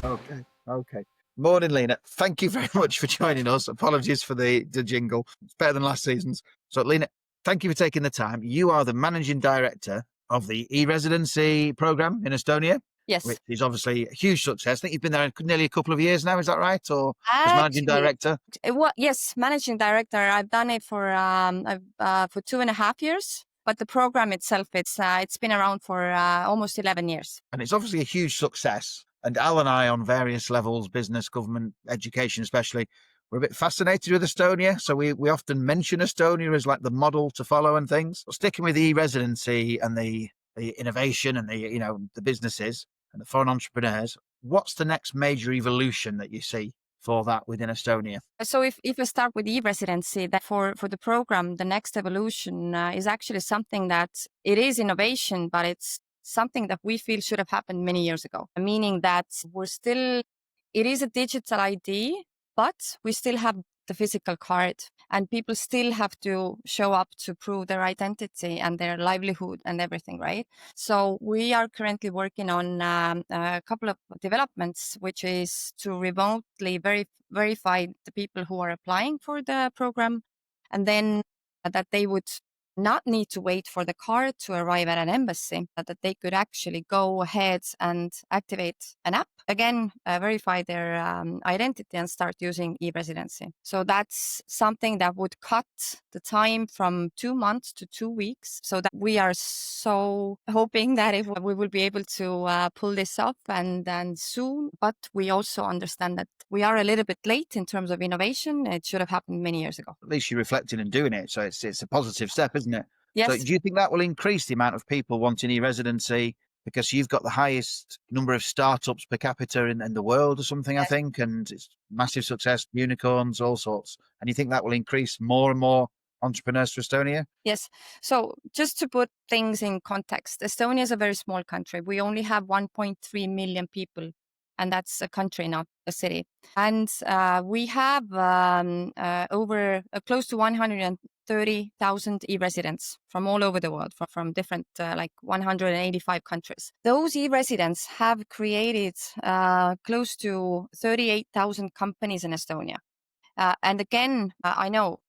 Okay. Okay. Morning, Liina. Thank you very much for joining us. Apologies for the jingle. It's better than last season's. So, Liina, thank you for taking the time. You are the managing director of the E-Residency program in Estonia, which Yes. is obviously a huge success. I think you've been there nearly a couple of years now. Is that right? Or as managing Actually, director? yes, managing director. I've done it for 2.5 years, but the program itself, it's been around for almost 11 years. And it's obviously a huge success. And Al and I, on various levels, business, government, education especially, we're a bit fascinated with Estonia. So we often mention Estonia as like the model to follow and things. But sticking with the e-residency and the innovation and the businesses and the foreign entrepreneurs, what's the next major evolution that you see for that within Estonia? So if we start with e-residency, that for the program, the next evolution is actually something that it is innovation, but it's something that we feel should have happened many years ago, meaning that it is a digital ID, but we still have the physical card and people still have to show up to prove their identity and their livelihood and everything, right? So we are currently working on a couple of developments, which is to remotely verify the people who are applying for the program, and then that they would not need to wait for the card to arrive at an embassy, but that they could actually go ahead and activate an app, again, verify their identity and start using e-residency. So that's something that would cut the time from 2 months to 2 weeks. So that we are so hoping that if we will be able to pull this off and soon, but we also understand that we are a little bit late in terms of innovation. It should have happened many years ago. At least you're reflecting and doing it. So it's a positive step, isn't it? Yes. So do you think that will increase the amount of people wanting e-residency because you've got the highest number of startups per capita in the world or something, I think, and it's massive success, unicorns, all sorts. And you think that will increase more and more entrepreneurs to Estonia? Yes. So just to put things in context, Estonia is a very small country. We only have 1.3 million people, and that's a country, not a city. And we have over close to 130,000 e-residents from all over the world, from different, like 185 countries. Those e-residents have created close to 38,000 companies in Estonia. And again, I know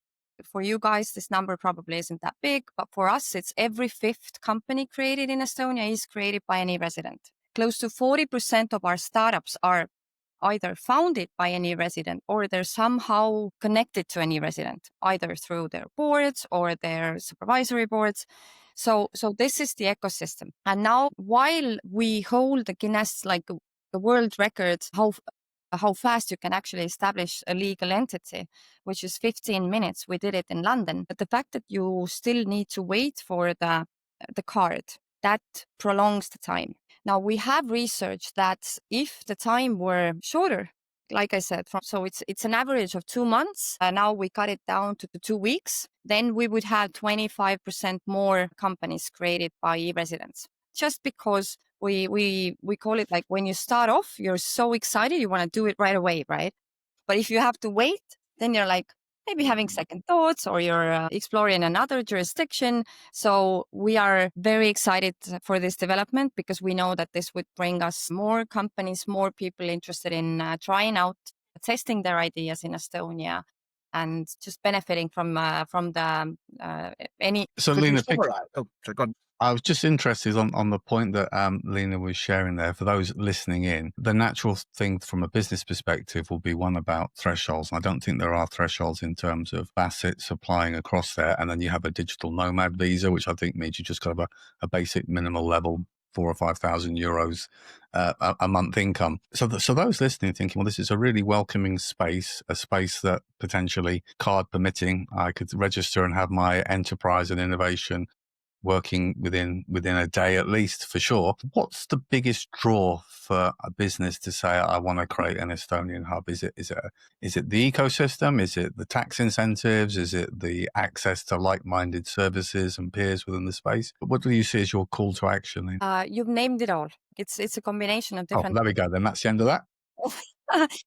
for you guys, this number probably isn't that big, but for us, it's every fifth company created in Estonia is created by an e-resident. Close to 40% of our startups are either founded by an e-resident or they're somehow connected to an e-resident, either through their boards or their supervisory boards. So this is the ecosystem. And now, while we hold the Guinness, like the world record, how fast you can actually establish a legal entity, which is 15 minutes. We did it in London. But the fact that you still need to wait for the card, that prolongs the time. Now, we have researched that if the time were shorter, like I said, so it's an average of 2 months. Now we cut it down to 2 weeks. Then we would have 25% more companies created by e-residents. Just because we call it, like, when you start off, you're so excited, you want to do it right away, right? But if you have to wait, then you're like maybe having second thoughts, or you're exploring another jurisdiction. So we are very excited for this development because we know that this would bring us more companies, more people interested in trying out, testing their ideas in Estonia, and just benefiting from the any. So Could you Liina, summarize? Oh, sorry, go on. I was just interested on the point that Liina was sharing there. For those listening in, the natural thing from a business perspective will be one about thresholds. I don't think there are thresholds in terms of assets applying across there. And then you have a digital nomad visa, which I think means you just got a basic minimal level, 4,000 or 5,000 euros a month income. So those listening thinking, well, this is a really welcoming space, a space that potentially, card permitting, I could register and have my enterprise and innovation working within a day at least, for sure. What's the biggest draw for a business to say, I want to create an Estonian hub? Is it the ecosystem? Is it the tax incentives? Is it the access to like-minded services and peers within the space? What do you see as your call to action? You've named it all. It's a combination of different. Oh, there we go. Then that's the end of that.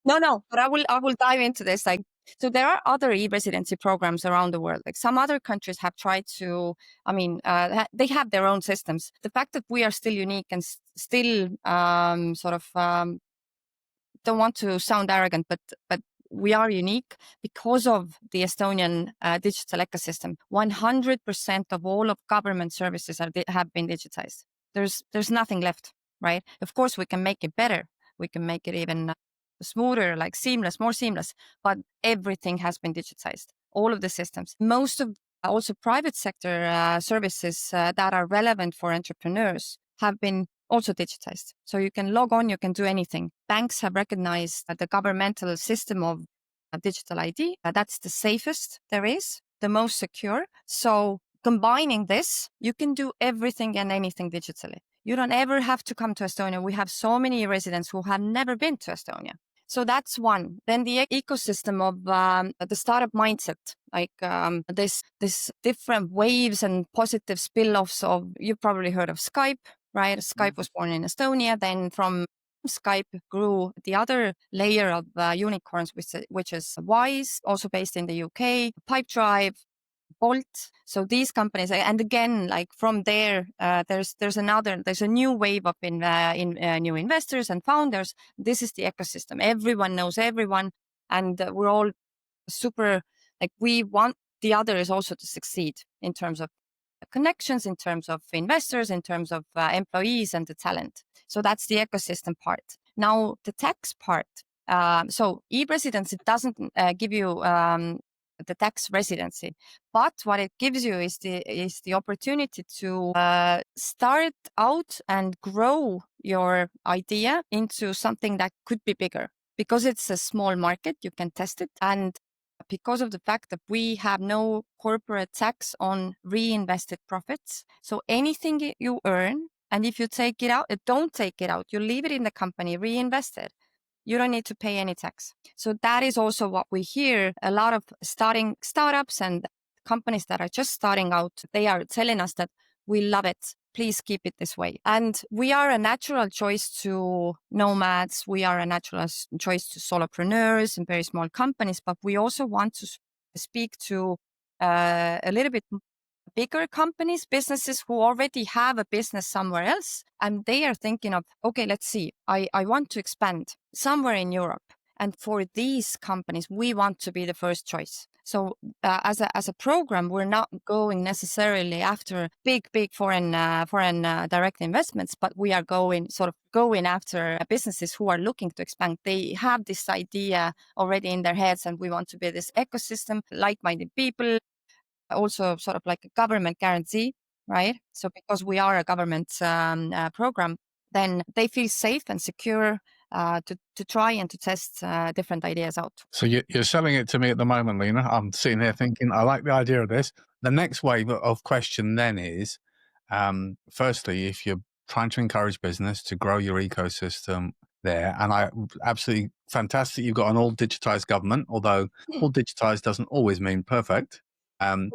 No, but I will dive into this. Like, so there are other e-residency programs around the world. Like, some other countries have tried to, they have their own systems. The fact that we are still unique and still don't want to sound arrogant, but we are unique because of the Estonian digital ecosystem. 100% of all of government services have been digitized. There's nothing left, right? Of course, we can make it better. We can make it even smoother, like seamless, more seamless, but everything has been digitized. All of the systems. Most of also private sector services that are relevant for entrepreneurs have been also digitized. So you can log on, you can do anything. Banks have recognized the governmental system of digital ID. That's the safest there is, the most secure. So combining this, you can do everything and anything digitally. You don't ever have to come to Estonia. We have so many residents who have never been to Estonia. So that's one. Then the ecosystem of the startup mindset, like this different waves and positive spill-offs of, you've probably heard of Skype, right? Skype was born in Estonia. Then from Skype grew the other layer of unicorns, which is Wise, also based in the UK, Pipedrive, Bolt. So these companies, and again, like from there, there's a new wave of new investors and founders. This is the ecosystem. Everyone knows everyone, and we're all super, like, we want the others also to succeed in terms of connections, in terms of investors, in terms of employees and the talent. So that's the ecosystem part. Now the tax part. So E-Residency doesn't give you the tax residency, but what it gives you is the opportunity to start out and grow your idea into something that could be bigger. Because it's a small market, you can test it, and because of the fact that we have no corporate tax on reinvested profits. So anything you earn, and if you take it out, don't take it out, you leave it in the company, reinvest it, you don't need to pay any tax. So that is also what we hear. A lot of startups and companies that are just starting out, they are telling us that we love it. Please keep it this way. And we are a natural choice to nomads. We are a natural choice to solopreneurs and very small companies, but we also want to speak to a little bit bigger companies, businesses who already have a business somewhere else. And they are thinking of, okay, let's see, I want to expand somewhere in Europe. And for these companies, we want to be the first choice. So as a program, we're not going necessarily after big foreign direct investments, but we are going after businesses who are looking to expand. They have this idea already in their heads, and we want to be this ecosystem, like-minded people, also sort of like a government guarantee, right? So because we are a government program, then they feel safe and secure to try and to test different ideas out. So you're selling it to me at the moment, Liina. I'm sitting here thinking, I like the idea of this. The next wave of question then is, firstly, if you're trying to encourage business to grow your ecosystem there, and I absolutely fantastic, you've got an all digitized government, although all digitized doesn't always mean perfect. And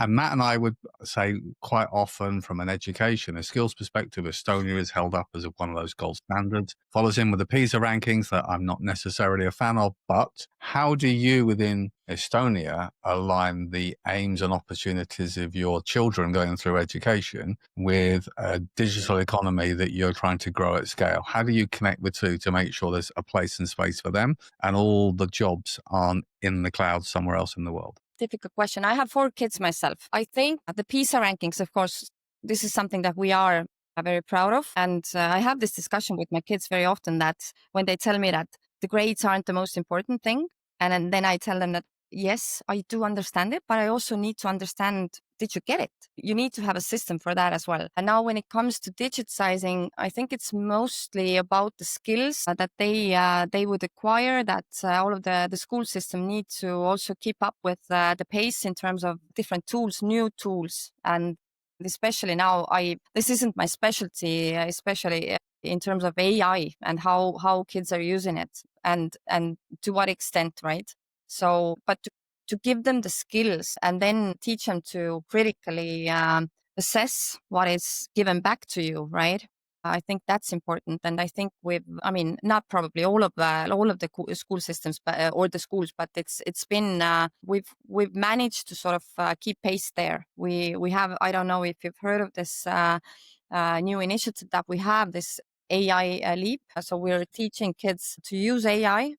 Matt and I would say quite often from an education, a skills perspective, Estonia is held up as one of those gold standards, follows in with the PISA rankings that I'm not necessarily a fan of. But how do you within Estonia align the aims and opportunities of your children going through education with a digital economy that you're trying to grow at scale? How do you connect the two to make sure there's a place and space for them and all the jobs aren't in the cloud somewhere else in the world? Difficult question. I have 4 kids myself. I think the PISA rankings, of course, this is something that we are very proud of. And I have this discussion with my kids very often that when they tell me that the grades aren't the most important thing, and then I tell them that, yes, I do understand it, but I also need to understand, did you get it? You need to have a system for that as well. And now when it comes to digitizing, I think it's mostly about the skills that they would acquire, that all of the school system need to also keep up with the pace in terms of different tools, new tools. And especially now, this isn't my specialty, especially in terms of AI and how kids are using it and to what extent, right? So, but to give them the skills and then teach them to critically assess what is given back to you, right? I think that's important. And I think not probably all of the school systems, but, or the schools, but it's been, we've managed to sort of keep pace there. We have, I don't know if you've heard of this new initiative that we have, this AI leap. So we're teaching kids to use AI,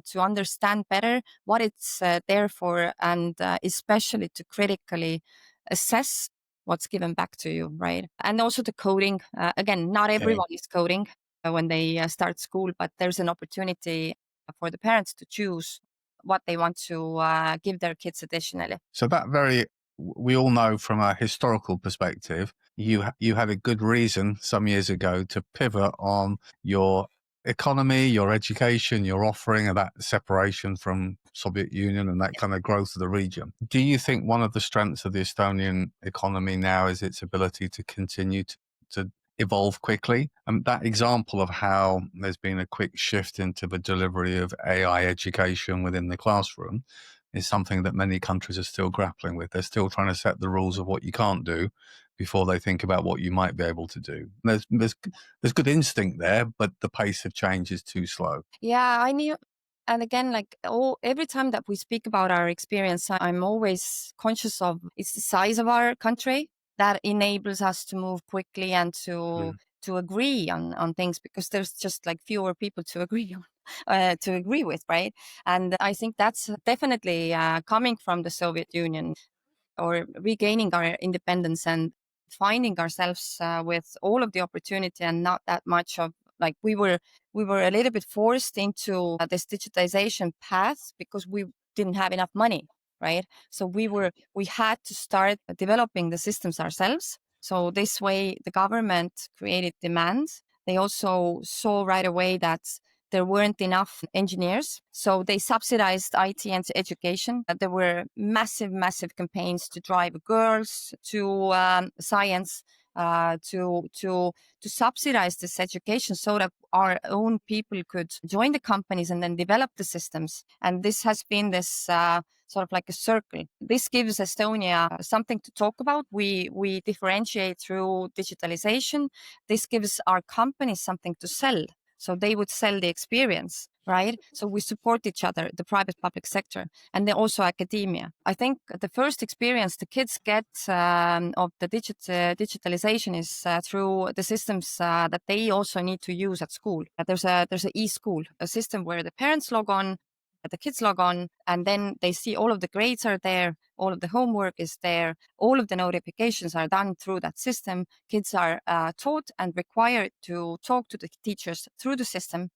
to understand better what it's there for, and especially to critically assess what's given back to you, right? And also the coding. Again, not everyone is coding when they start school, but there's an opportunity for the parents to choose what they want to give their kids additionally. So we all know from a historical perspective, you had a good reason some years ago to pivot on your economy, your education, your offering, and that separation from Soviet Union and that kind of growth of the region. Do you think one of the strengths of the Estonian economy now is its ability to continue to evolve quickly? And that example of how there's been a quick shift into the delivery of AI education within the classroom is something that many countries are still grappling with. They're still trying to set the rules of what you can't do before they think about what you might be able to do. There's good instinct there, but the pace of change is too slow. Yeah, I knew. And again, like every time that we speak about our experience, I'm always conscious of it's the size of our country that enables us to move quickly and to agree on things, because there's just like fewer people to agree on, to agree with, right? And I think that's definitely coming from the Soviet Union, or regaining our independence and finding ourselves with all of the opportunity and not that much of, like, we were a little bit forced into this digitization path because we didn't have enough money, right? So we had to start developing the systems ourselves. So this way the government created demands. They also saw right away that there weren't enough engineers. So they subsidized IT and education. There were massive campaigns to drive girls to science, to subsidize this education so that our own people could join the companies and then develop the systems. And this has been this sort of like a circle. This gives Estonia something to talk about. We differentiate through digitalization. This gives our companies something to sell. So they would sell the experience, right? So we support each other, the private public sector, and then also academia. I think the first experience the kids get of the digitalization is through the systems that they also need to use at school. There's a e-school, a system where the parents log on, the kids log on, and then they see all of the grades are there, all of the homework is there, all of the notifications are done through that system. Kids are taught and required to talk to the teachers through the system.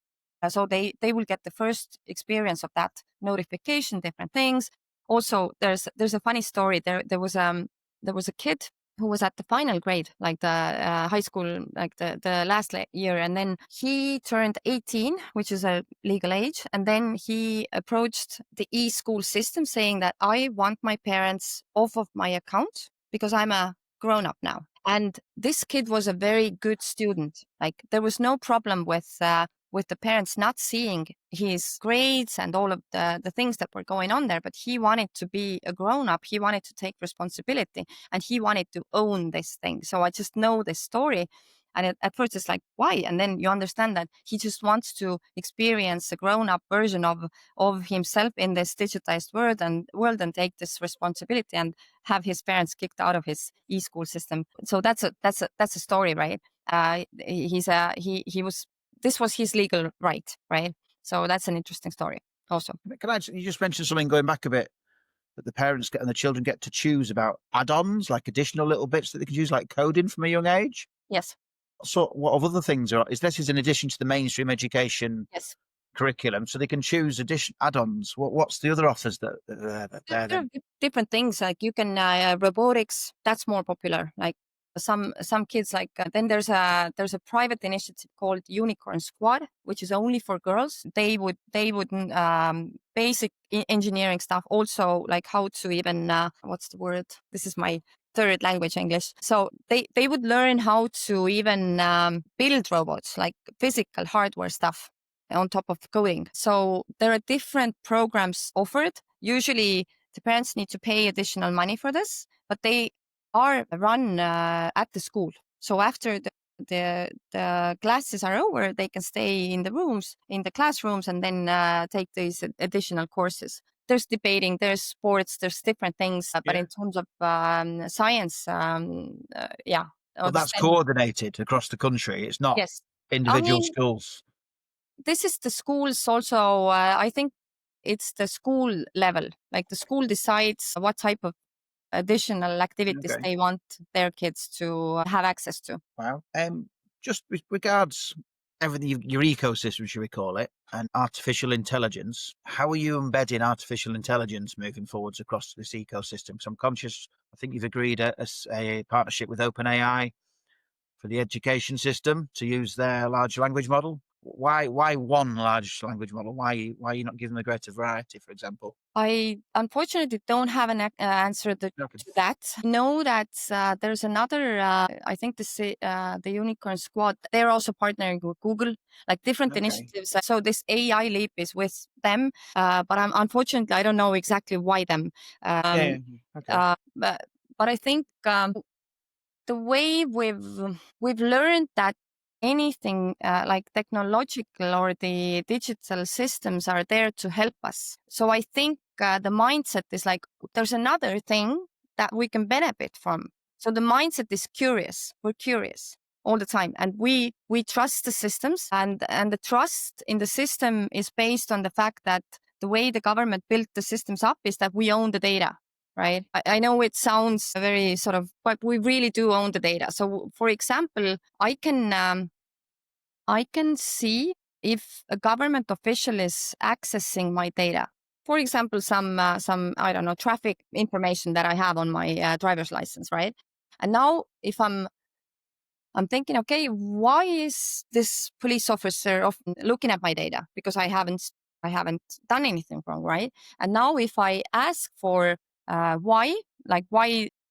So they will get the first experience of that notification, different things. Also, there's a funny story. There was a kid who was at the final grade, like the high school, like the last year. And then he turned 18, which is a legal age. And then he approached the e-school system saying that I want my parents off of my account because I'm a grown up now. And this kid was a very good student. Like there was no problem with the parents not seeing his grades and all of the things that were going on there, but he wanted to be a grown-up. He wanted to take responsibility and he wanted to own this thing. So I just know this story. And at first it's like, why? And then you understand that he just wants to experience a grown-up version of himself in this digitized world and take this responsibility and have his parents kicked out of his e-school system. So that's a story, right? This was his legal right? So that's an interesting story also. Can I, you just mentioned something going back a bit, that the parents and the children get to choose about add-ons, like additional little bits that they can use, like coding from a young age? Yes. So what other things this is in addition to the mainstream education curriculum, so they can choose add-ons. What's the other offers that there are different things, like you can robotics, that's more popular. Like some kids, like then there's a private initiative called Unicorn Squad, which is only for girls. They would basic engineering stuff, also like how to even what's the word, this is my third language, English. So they would learn how to even build robots, like physical hardware stuff on top of coding. So there are different programs offered. Usually the parents need to pay additional money for this, but they are run at the school. So after the classes are over, they can stay in the classrooms, and then take these additional courses. There's debating, there's sports, there's different things. But in terms of science, But that's coordinated across the country. It's not. Yes. individual schools? This is the schools also. I think it's the school level. Like the school decides what type of additional activities Okay. they want their kids to have access to. Wow. Just with regards everything, your ecosystem, should we call it, and artificial intelligence, how are you embedding artificial intelligence moving forwards across this ecosystem? Because I'm conscious, I think you've agreed a partnership with OpenAI for the education system to use their large language model. Why one large language model? Why are you not giving them a greater variety, for example? I unfortunately don't have an answer to that. Know that there's another, I think the Unicorn Squad, they're also partnering with Google, like different initiatives. So this AI leap is with them, but unfortunately, I don't know exactly why them. But I think the way we've learned that anything like technological or the digital systems are there to help us. So I think the mindset is like, there's another thing that we can benefit from. So the mindset is curious. We're curious all the time, and we trust the systems, and the trust in the system is based on the fact that the way the government built the systems up is that we own the data. Right. I know it sounds very sort of, but we really do own the data. So, for example, I can see if a government official is accessing my data. For example, some I don't know, traffic information that I have on my driver's license, right? And now, if I'm thinking, okay, why is this police officer often looking at my data? Because I haven't done anything wrong, right? And now, if I ask for why they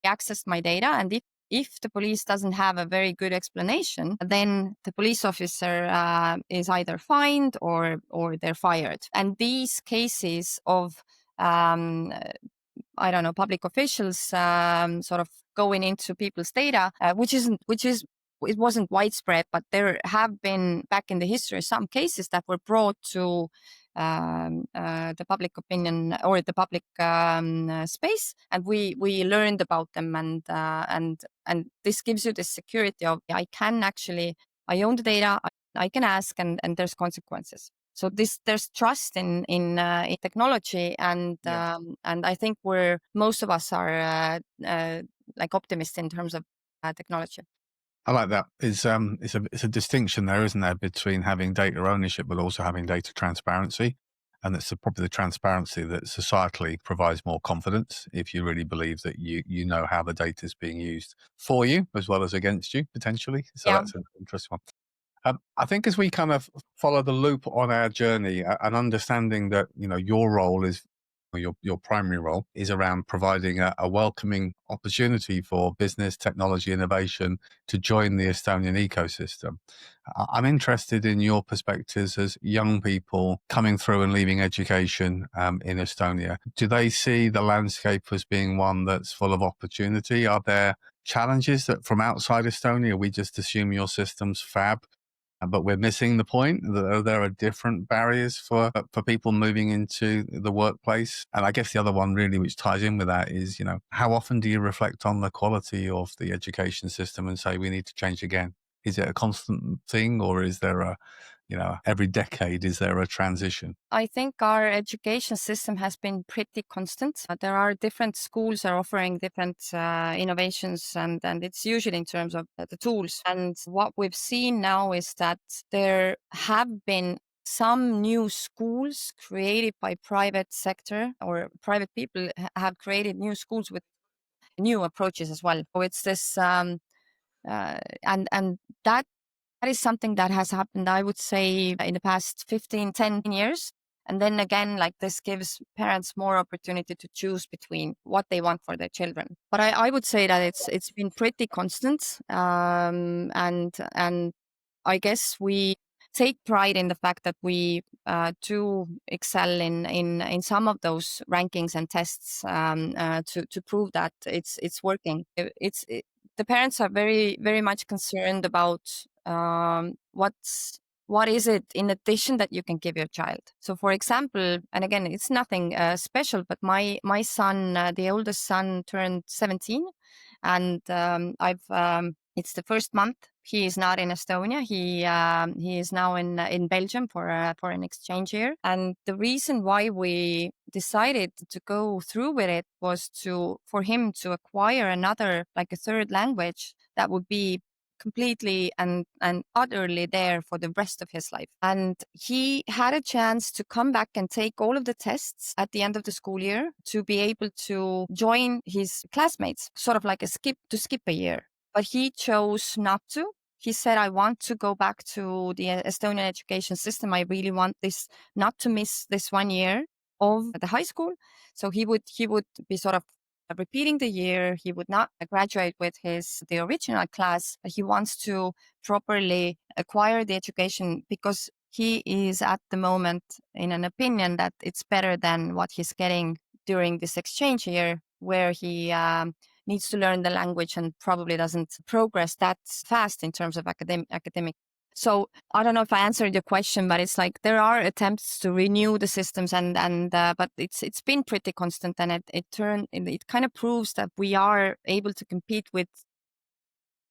accessed my data, and if the police doesn't have a very good explanation, then the police officer is either fined or they're fired. And these cases of I don't know, public officials sort of going into people's data, it wasn't widespread, but there have been back in the history some cases that were brought to the public opinion or the public space, and we learned about them, and this gives you the security of I own the data, I can ask, and there's consequences. So there's trust in technology, and I think most of us are like optimists in terms of technology. I like that. It's a distinction there, isn't there, between having data ownership but also having data transparency, and it's probably the transparency that societally provides more confidence if you really believe that you know how the data is being used for you as well as against you potentially. So that's an interesting one. I think as we kind of follow the loop on our journey, and understanding that your role is, or your primary role is around providing a welcoming opportunity for business, technology, innovation to join the Estonian ecosystem. I'm interested in your perspectives as young people coming through and leaving education in Estonia. Do they see the landscape as being one that's full of opportunity? Are there challenges that from outside Estonia, we just assume your system's fab, but we're missing the point that there are different barriers for people moving into the workplace? And I guess the other one really, which ties in with that, is, how often do you reflect on the quality of the education system and say we need to change again? Is it a constant thing, or is there every decade, is there a transition? I think our education system has been pretty constant. There are different schools are offering different innovations, and it's usually in terms of the tools. And what we've seen now is that there have been some new schools created by private sector, or private people have created new schools with new approaches as well. So it's this, and that is something that has happened, I would say, in the past 10 years. And then again, like, this gives parents more opportunity to choose between what they want for their children. But I would say that it's been pretty constant. And I guess we take pride in the fact that we do excel in some of those rankings and tests to prove that it's working. The parents are very, very much concerned about what is it in addition that you can give your child. So, for example, and again, it's nothing special, but my son, the oldest son, turned 17, and it's the first month He is not in Estonia. He is now in Belgium for an exchange year. And the reason why we decided to go through with it was for him to acquire another, like a third language that would be completely and utterly there for the rest of his life. And he had a chance to come back and take all of the tests at the end of the school year to be able to join his classmates, sort of like skip a year. But he chose not to. He said, I want to go back to the Estonian education system. I really want this, not to miss this 1 year of the high school. So he would be sort of repeating the year. He would not graduate with the original class. He wants to properly acquire the education because he is at the moment in an opinion that it's better than what he's getting during this exchange year, where he needs to learn the language and probably doesn't progress that fast in terms of academic. So I don't know if I answered your question, but it's like there are attempts to renew the systems, but it's been pretty constant, and it kind of proves that we are able to compete with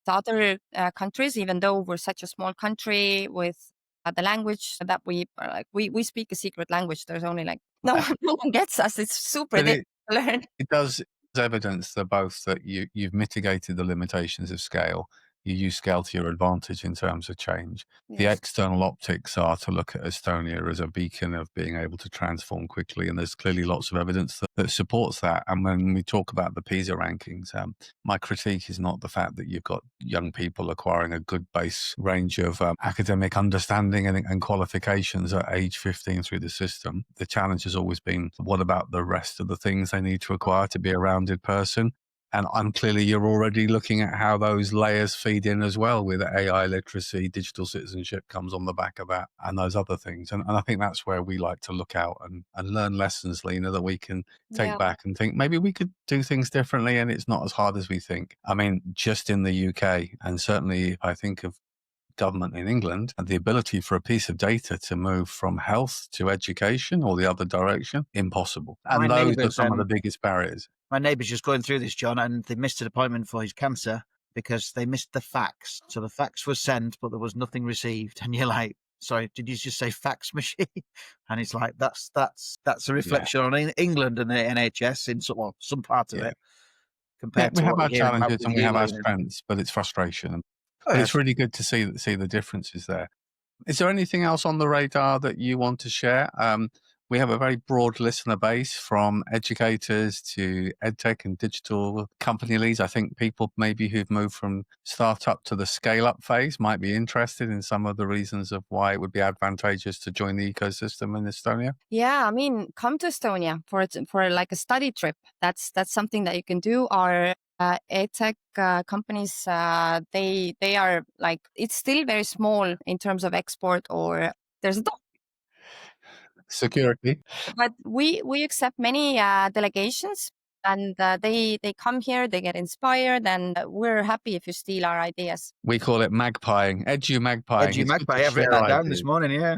other countries, even though we're such a small country with the language that we speak a secret language. There's only like no one gets us. It's super difficult to learn. It does evidence that you've mitigated the limitations of scale. You use scale to your advantage in terms of change. Yes. The external optics are to look at Estonia as a beacon of being able to transform quickly, and there's clearly lots of evidence that supports that. And when we talk about the PISA rankings, my critique is not the fact that you've got young people acquiring a good base range of academic understanding and qualifications at age 15 through the system. The challenge has always been, what about the rest of the things they need to acquire to be a rounded person? And clearly you're already looking at how those layers feed in as well, with AI literacy, digital citizenship comes on the back of that, and those other things. And I think that's where we like to look out and learn lessons, Liina, that we can take back and think maybe we could do things differently, and it's not as hard as we think. I mean, just in the UK, and certainly if I think of government in England, and the ability for a piece of data to move from health to education or the other direction, impossible. And those are some of the biggest barriers. My neighbour's just going through this, John, and they missed an appointment for his cancer because they missed the fax. So the fax was sent, but there was nothing received. And you're like, sorry, did you just say fax machine? And it's like, that's a reflection on England and the NHS in some part of it. Compared to we have our challenges and we have our strengths, but it's frustration. But it's really good to see the differences there. Is there anything else on the radar that you want to share? We have a very broad listener base, from educators to edtech and digital company leads. I think people maybe who've moved from startup to the scale-up phase might be interested in some of the reasons of why it would be advantageous to join the ecosystem in Estonia. Yeah, I mean, come to Estonia for like a study trip. That's something that you can do. Our edtech companies, they are like, it's still very small in terms of export, or there's security. But we accept many delegations, and they come here, they get inspired, and we're happy if you steal our ideas. We call it magpieing, magpieing. I've written that down this morning, yeah.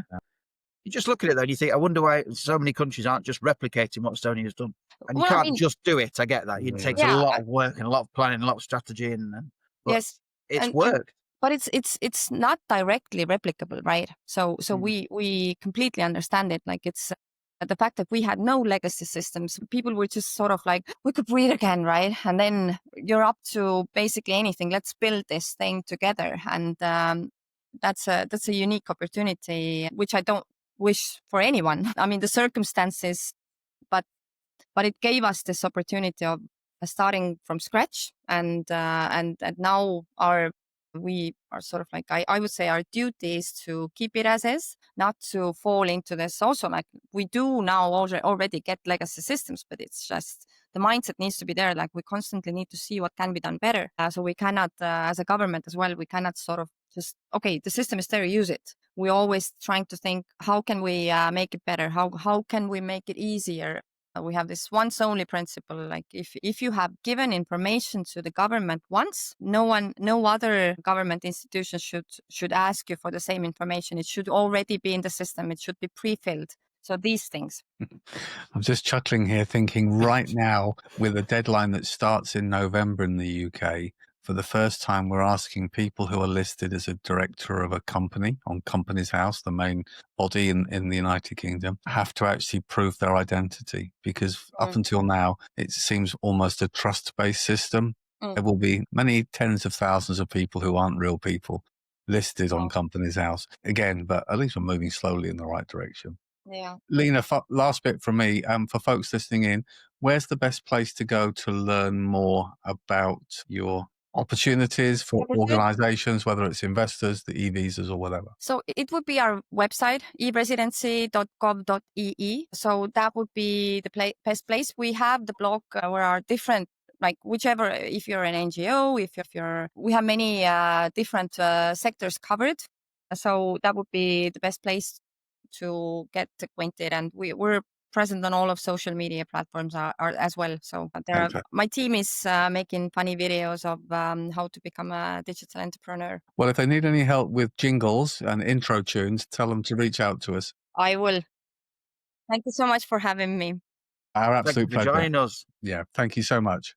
You just look at it though and you think, I wonder why so many countries aren't just replicating what Estonia has done. And you can't just do it, I get that. It takes a lot of work and a lot of planning, a lot of strategy, but yes, it's worked. But it's not directly replicable, right? So we completely understand it. Like, it's the fact that we had no legacy systems. People were just sort of like, we could breathe again, right? And then you're up to basically anything. Let's build this thing together. And that's a unique opportunity, which I don't wish for anyone. I mean, the circumstances, but it gave us this opportunity of starting from scratch, and now we are sort of like, I would say our duty is to keep it as is, not to fall into this. Also, like, we do now already get legacy systems, but it's just the mindset needs to be there. Like, we constantly need to see what can be done better. So we cannot, as a government as well, we cannot sort of just, okay, the system is there, use it. We're always trying to think, how can we make it better? How can we make it easier? We have this once only principle. Like, if you have given information to the government once, no other government institution should ask you for the same information. It should already be in the system. It should be pre-filled. So these things. I'm just chuckling here, thinking right now, with a deadline that starts in November in the UK for the first time, we're asking people who are listed as a director of a company on Companies House, the main body in the United Kingdom, have to actually prove their identity, because up until now, it seems almost a trust-based system. There will be many tens of thousands of people who aren't real people listed on Companies House again, but at least we're moving slowly in the right direction. Yeah. Liina, last bit from me, for folks listening in, where's the best place to go to learn more about your opportunities for organizations, whether it's investors, the e-visas or whatever? So it would be our website, e-residency.gov.ee. So that would be the best place. We have the blog where are different, like whichever, if you're an NGO, we have many different sectors covered. So that would be the best place to get acquainted. And we're present on all of social media platforms are as well. So my team is making funny videos of how to become a digital entrepreneur. Well, if they need any help with jingles and intro tunes, tell them to reach out to us. I will. Thank you so much for having me. Our absolute pleasure. Thank you for joining us. Yeah, thank you so much.